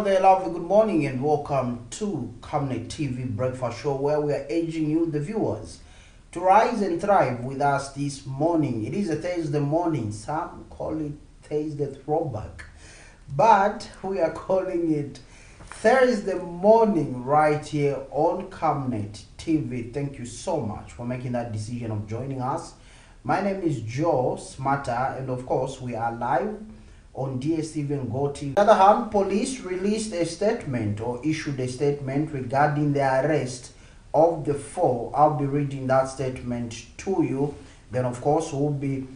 there, lovely good morning and welcome to Camnet TV Breakfast Show, where we are urging you, the viewers, to rise and thrive with us this morning. It is a Thursday morning. Some call it Thursday throwback, but we are calling it Thursday morning right here on Camnet TV. Thank you so much for making that decision of joining us. My name is Joe Smarter, and of course we are live on DSTV and GoTV. On the other hand, police released a statement or issued a statement regarding the arrest of the four. I'll be reading that statement to you. Then, of course, we'll be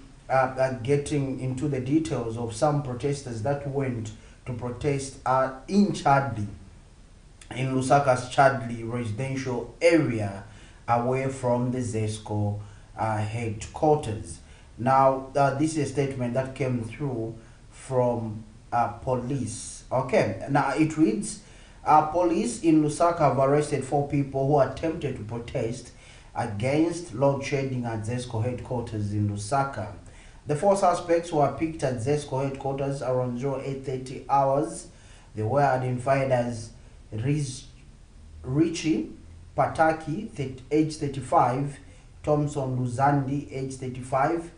getting into the details of some protesters that went to protest in Chadli, in Lusaka's Chadli residential area, away from the ZESCO headquarters. Now, this is a statement that came through from police. Okay, now it reads, police in Lusaka have arrested 4 people who attempted to protest against load shedding at ZESCO headquarters in Lusaka. The 4 suspects were picked at ZESCO headquarters around 0830 hours. They were identified as Richie Pataki, age 35, Thompson Luzandi, age 35,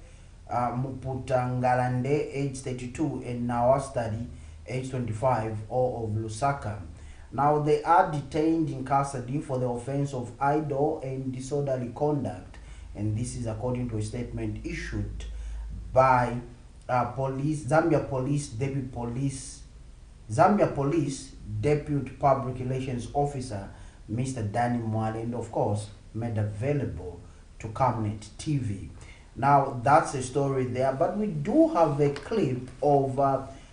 Muputangalande, age 32, and Nawastadi, age 25, all of Lusaka. Now, they are detained in custody for the offense of idle and disorderly conduct, and this is according to a statement issued by Zambia Police Deputy Public Relations Officer, Mr. Danny Mwale, and of course made available to Camnet TV. Now, that's a story there, but we do have a clip of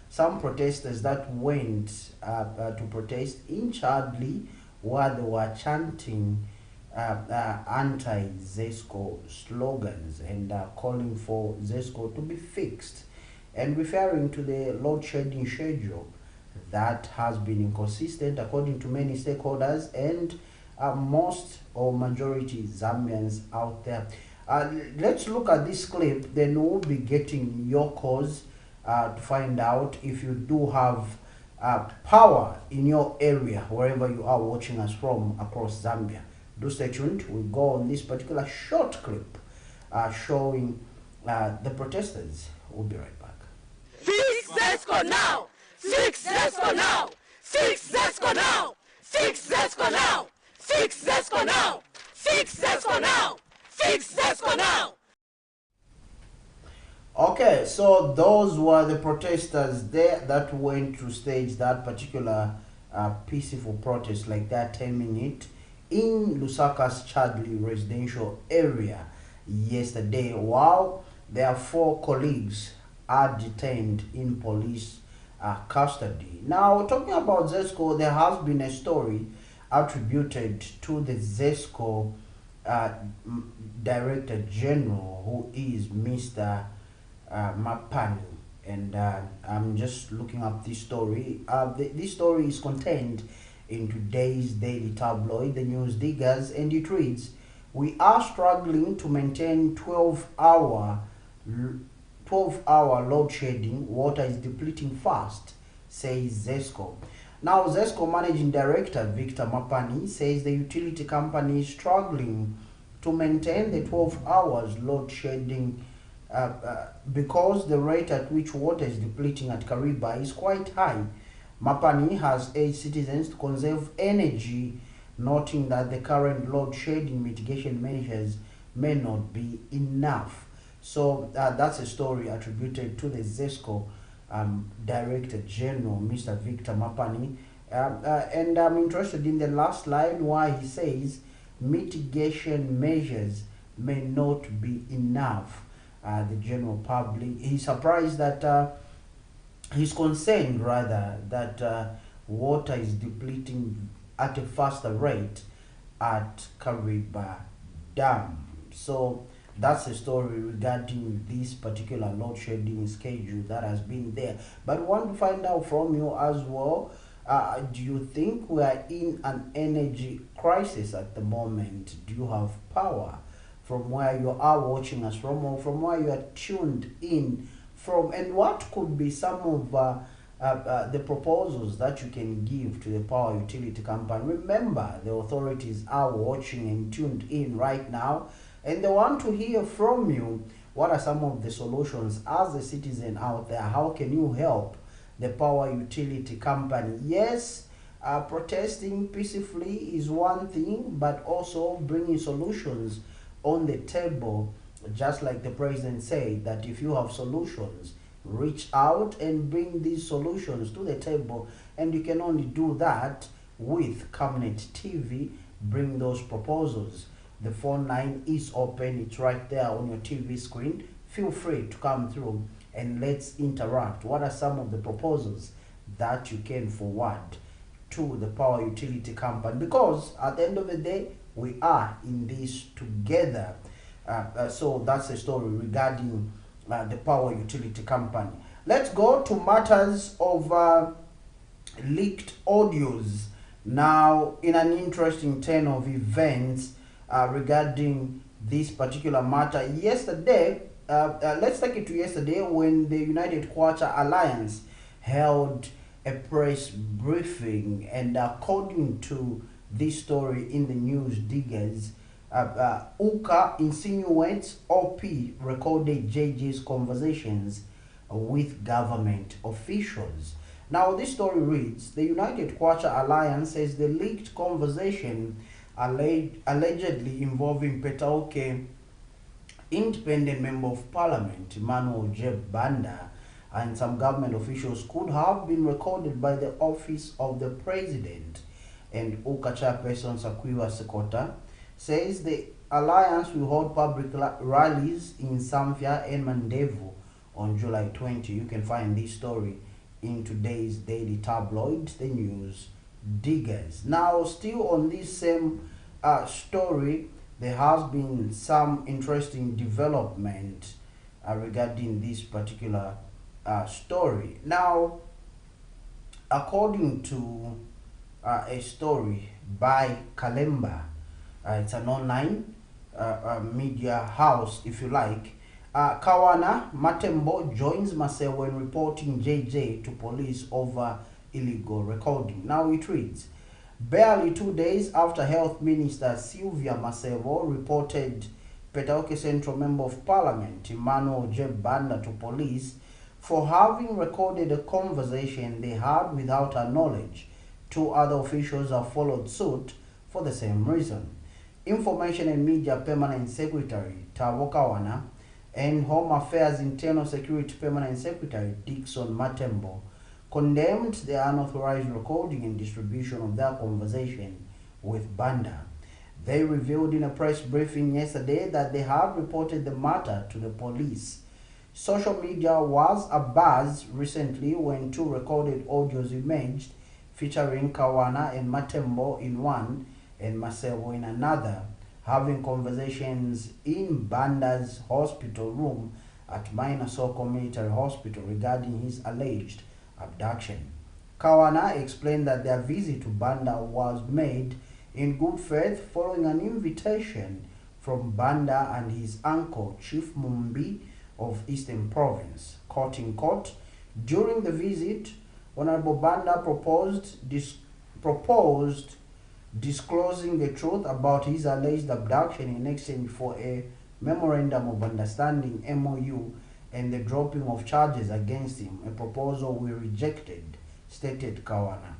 some protesters that went to protest in Chadli, where they were chanting anti-ZESCO slogans and calling for ZESCO to be fixed, and referring to the load shedding schedule that has been inconsistent according to many stakeholders and most or majority Zambians out there. Let's look at this clip, then we'll be getting your cause to find out if you do have power in your area, wherever you are watching us from across Zambia. Do stay tuned. We'll go on this particular short clip showing the protesters. We'll be right back. Fix ZESCO now! Fix ZESCO now! Fix ZESCO now! Fix ZESCO now! Fix ZESCO now! Fix ZESCO now! Fix ZESCO now! Okay, so those were the protesters there that went to stage that particular peaceful protest, like that, terming it, in Lusaka's Chadli residential area yesterday, while their 4 colleagues are detained in police custody. Now, talking about ZESCO, there has been a story attributed to the ZESCO Director General, who is Mr. Mapani, and I'm just looking up this story. This story is contained in today's daily tabloid, the News Diggers, and it reads, "We are struggling to maintain 12-hour load shedding. Water is depleting fast," says ZESCO. Now, ZESCO Managing Director Victor Mapani says the utility company is struggling to maintain the 12 hours load shedding because the rate at which water is depleting at Kariba is quite high. Mapani has urged citizens to conserve energy, noting that the current load shedding mitigation measures may not be enough. So that's a story attributed to the ZESCO Director General, Mr. Victor Mapani. And I'm interested in the last line, why he says mitigation measures may not be enough. The general public, he's surprised that he's concerned rather that water is depleting at a faster rate at Kariba Dam. So that's a story regarding this particular load shedding schedule that has been there. But I want to find out from you as well, do you think we are in an energy crisis at the moment? Do you have power from where you are watching us from, or from where you are tuned in from? And what could be some of the proposals that you can give to the power utility company. Remember, the authorities are watching and tuned in right now, and they want to hear from you. What are some of the solutions as a citizen out there? How can you help the power utility company? Yes, protesting peacefully is one thing, but also bringing solutions on the table. Just like the president said, that if you have solutions, reach out and bring these solutions to the table, and you can only do that with Camnet TV. Bring those proposals. The phone line is open, it's right there on your TV screen. Feel free to come through and let's interact. What are some of the proposals that you can forward to the power utility company? Because at the end of the day, we are in this together. So that's a story regarding the power utility company. Let's go to matters of leaked audios. Now, in an interesting turn of events regarding this particular matter, yesterday, let's take it to yesterday when the United Quarter Alliance held a press briefing, and according to this story in the news diggers, UKA insinuates OP recorded JJ's conversations with government officials. Now, this story reads, the United Quarter Alliance says the leaked conversation allegedly involving Petauke independent member of parliament Emmanuel Jeb Banda and some government officials could have been recorded by the office of the president. And UKA chairperson Sakwiwa Sekota says the alliance will hold public rallies in Samfya and Mandevu on July 20. You can find this story in today's daily tabloid, the news diggers. Now, still on this same story, there has been some interesting development regarding this particular story. Now, according to a story by Kalemba, it's an online media house, if you like. Kawana Matembo joins Masewo in reporting JJ to police over illegal recording. Now it reads, barely 2 days after Health Minister Sylvia Masewo reported Petauke Central Member of Parliament Emmanuel Jeb Banda to police for having recorded a conversation they had without her knowledge, two other officials have followed suit for the same reason. Information and Media Permanent Secretary Tavo Kawana and Home Affairs Internal Security Permanent Secretary Dixon Matembo condemned the unauthorized recording and distribution of their conversation with Banda. They revealed in a press briefing yesterday that they had reported the matter to the police. Social media was abuzz recently when two recorded audios emerged featuring Kawana and Matembo in one and Masewo in another, having conversations in Banda's hospital room at Minasoko Military Hospital regarding his alleged abduction. Kawana explained that their visit to Banda was made in good faith following an invitation from Banda and his uncle, Chief Mumbi of Eastern Province. Court in court, during the visit, Honorable Banda proposed disclosing the truth about his alleged abduction in exchange for a Memorandum of Understanding MOU and the dropping of charges against him, a proposal we rejected, stated Kawana.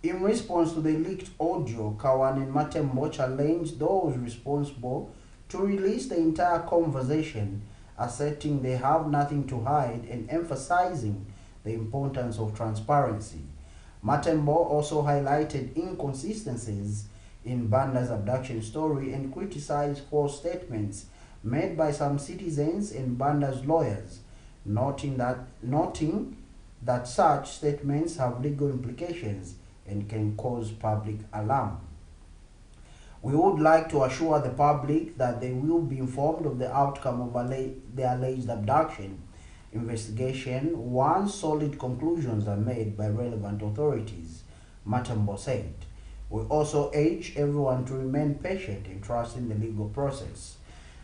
In response to the leaked audio, Kawana and Matembo challenged those responsible to release the entire conversation, asserting they have nothing to hide and emphasizing the importance of transparency. Matembo also highlighted inconsistencies in Banda's abduction story and criticized false statements made by some citizens and Banda's lawyers, noting that such statements have legal implications and can cause public alarm. We would like to assure the public that they will be informed of the outcome of the alleged abduction investigation once solid conclusions are made by relevant authorities, Matembo said. We also urge everyone to remain patient and trust in the legal process.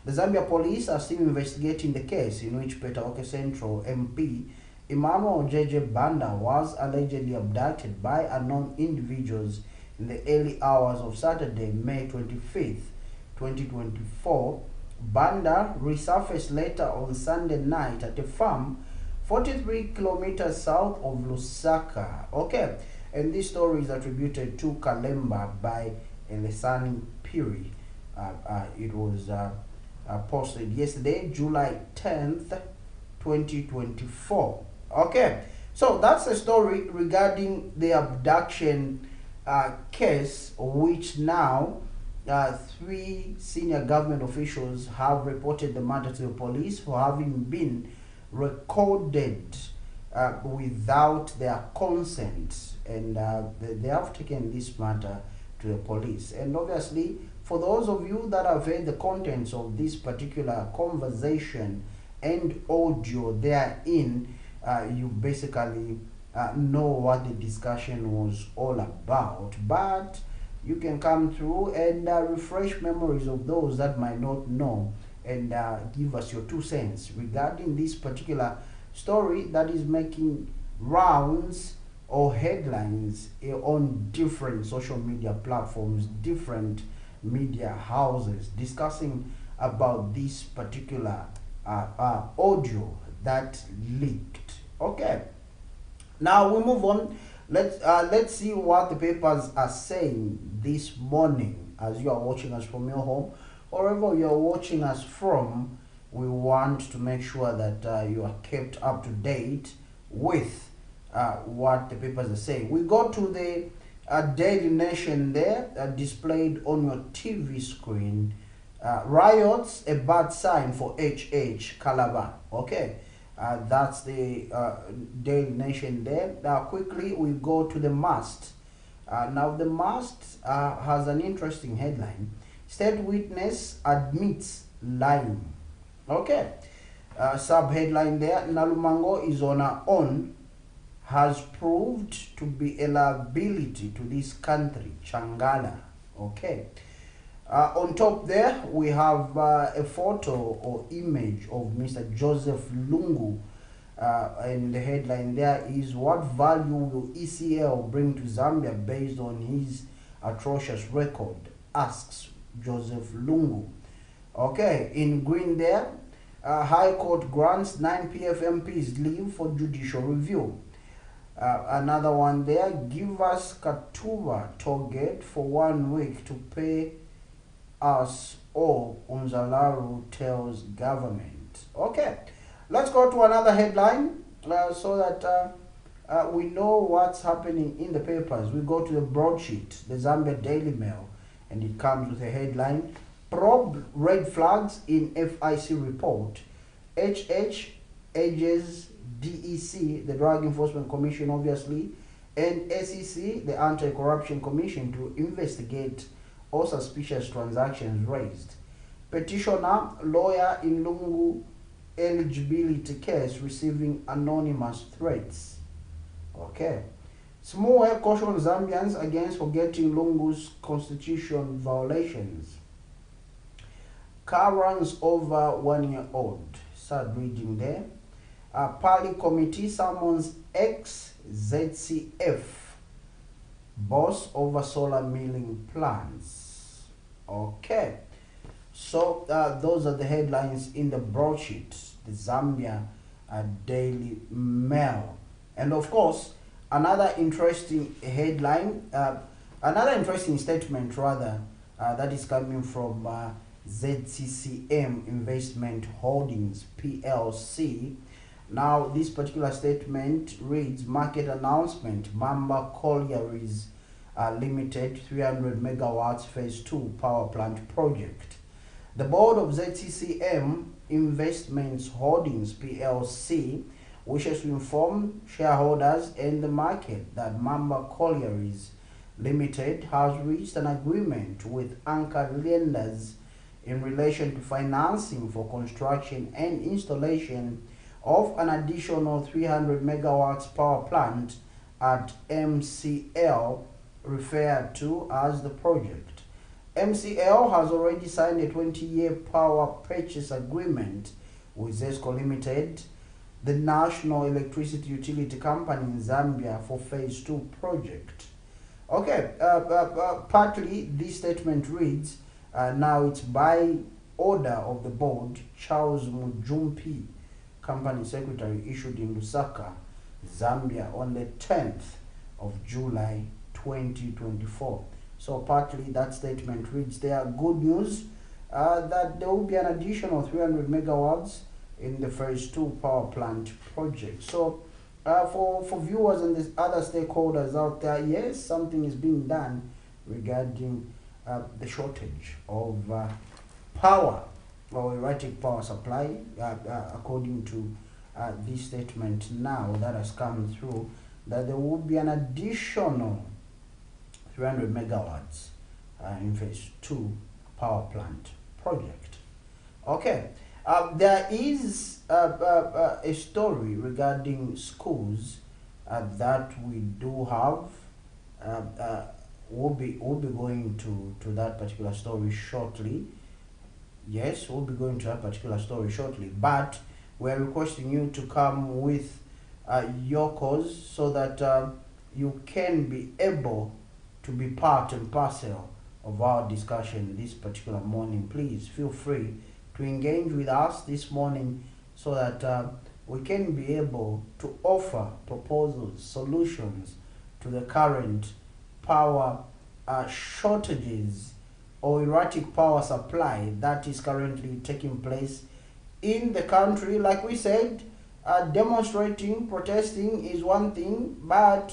The Zambia police are still investigating the case in which Petauke Central MP Emmanuel J.J. Banda was allegedly abducted by unknown individuals in the early hours of Saturday, May 25th, 2024. Banda resurfaced later on Sunday night at a farm 43 kilometers south of Lusaka. Okay, and this story is attributed to Kalemba by Elesani Piri. It was posted yesterday, July 10th, 2024. Okay, so that's the story regarding the abduction case, which now 3 senior government officials have reported the matter to the police for having been recorded without their consent, and they have taken this matter to the police. And obviously, for those of you that have heard the contents of this particular conversation and audio therein, you basically know what the discussion was all about. But you can come through and refresh memories of those that might not know, and give us your 2 cents regarding this particular story that is making rounds or headlines on different social media platforms, different media houses, discussing about this particular audio that leaked. Okay, now we move on. Let's see what the papers are saying this morning. As you are watching us from your home, wherever you are watching us from, we want to make sure that you are kept up to date with what the papers are saying. We go to the Daily Nation there, displayed on your TV screen. Riots, a bad sign for HH Calabar. Okay, that's the Daily Nation there. Quickly, we go to the Must. Now, the Must has an interesting headline. State witness admits lying. Okay, sub-headline there. Nalumango is on her own, has proved to be a liability to this country, Changala. Okay. On top there, we have a photo or image of Mr. Joseph Lungu, and the headline there is, what value will ECL bring to Zambia based on his atrocious record, asks Joseph Lungu. Okay, in green there, High Court grants 9 PF MPs leave for judicial review. Another one there, give us Katuba target for 1 week to pay us all, Unzalaru tells government. Okay, let's go to another headline so that we know what's happening in the papers. We go to the broadsheet, the Zambia Daily Mail, and it comes with a headline, probe red flags in FIC report. HH ages DEC, the Drug Enforcement Commission obviously, and SEC, the Anti-Corruption Commission, to investigate all suspicious transactions raised. Petitioner, lawyer in Lungu eligibility case receiving anonymous threats. Okay. Small caution Zambians against forgetting Lungu's constitution violations. Car runs over 1 year old. Sad reading there. Pali committee summons ex-ZCF boss over solar milling plans. Okay, so those are the headlines in the broadsheet, the Zambia Daily Mail. And of course, another interesting headline, another interesting statement rather, that is coming from ZCCM Investment Holdings PLC. Now, this particular statement reads, market announcement, Mamba Collieries Limited 300 megawatts phase 2 power plant project. The board of ZCCM Investments Holdings PLC wishes to inform shareholders and the market that Mamba Collieries Limited has reached an agreement with anchor lenders in relation to financing for construction and installation of an additional 300 megawatts power plant at MCL, referred to as the project. MCL has already signed a 20-year power purchase agreement with ZESCO Limited the national electricity utility company in Zambia for phase 2 project. Okay, partly this statement reads, now it's by order of the board, Charles Mujumpi, company secretary, issued in Lusaka, Zambia on the 10th of July 2024. So partly that statement reads, there are good news that there will be an additional 300 megawatts in the phase 2 power plant project. So for viewers and the other stakeholders out there, yes, something is being done regarding the shortage of power or erratic power supply, according to this statement now that has come through, that there will be an additional 300 megawatts in phase 2 power plant project. Okay, there is a story regarding schools that we do have. We'll be going to that particular story shortly. Yes, we'll be going to that particular story shortly, but we're requesting you to come with your cause so that you can be able to be part and parcel of our discussion this particular morning. Please feel free to engage with us this morning so that we can be able to offer proposals, solutions to the current power shortages or erratic power supply that is currently taking place in the country. Like we said, demonstrating, protesting is one thing, but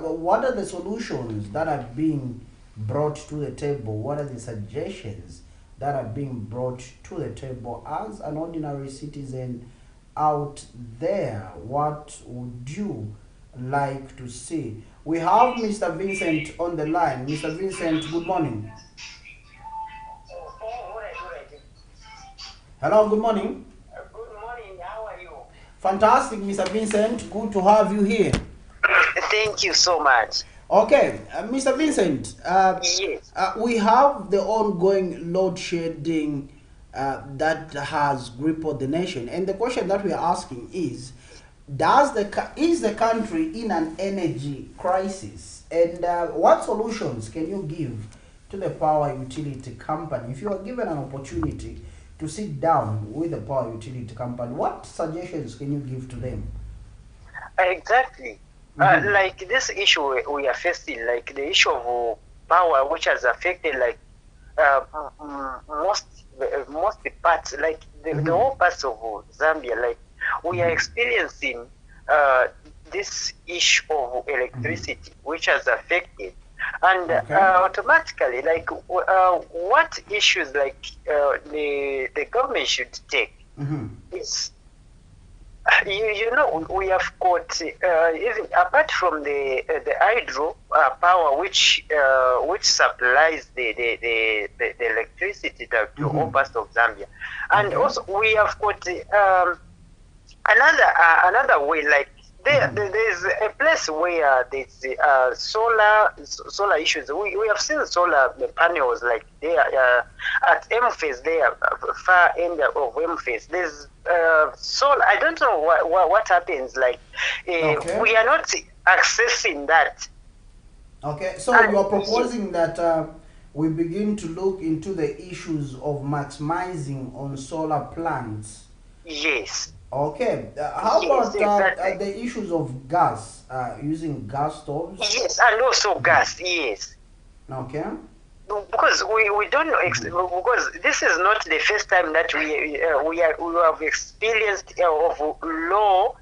what are the solutions that are being brought to the table? What are the suggestions that are being brought to the table as an ordinary citizen out there? What would you like to see? We have Mr. Vincent on the line. Mr. Vincent, good morning. Hello, good morning. Good morning, how are you? Fantastic, Mr. Vincent. Good to have you here. Thank you so much. Okay, Mr. Vincent, Yes. we have the ongoing load shedding that has crippled the nation, and the question that we are asking is, is the country in an energy crisis, and what solutions can you give to the power utility company? If you are given an opportunity to sit down with the power utility company, what suggestions can you give to them? Exactly. Like this issue we are facing, like the issue of power, which has affected like most parts, like the whole parts of Zambia. Like we are experiencing this issue of electricity, which has affected, and automatically, like what issues like the government should take is. You know, we have got even apart from the hydro power, which supplies the electricity to all parts of Zambia, and also we have got another way. Like there's a place where there's solar issues. We have seen solar panels like there at M phase there, far end of M phase. There's solar. I don't know what happens. Like we are not accessing that. Okay, so you are proposing that we begin to look into the issues of maximizing on solar plants. Yes. Okay, how about exactly. the issues of gas, using gas stoves? Yes, and also gas, yes. Okay. Because we don't know, because this is not the first time that we have experienced of low